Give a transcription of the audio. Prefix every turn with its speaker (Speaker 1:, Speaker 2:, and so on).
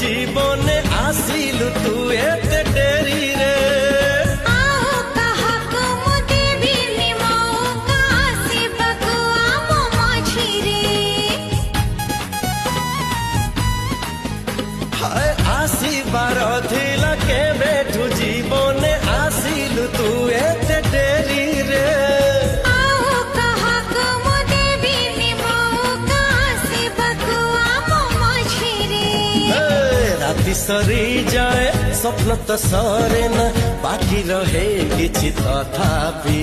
Speaker 1: जीवने आसिलु तू एते डेरी रे आसीबार थिला के बेठू जीवने आसिलु तू एते डेरी रे राति सरी जाए स्वप्न तो सरे न बाकी रहे किछि तथापि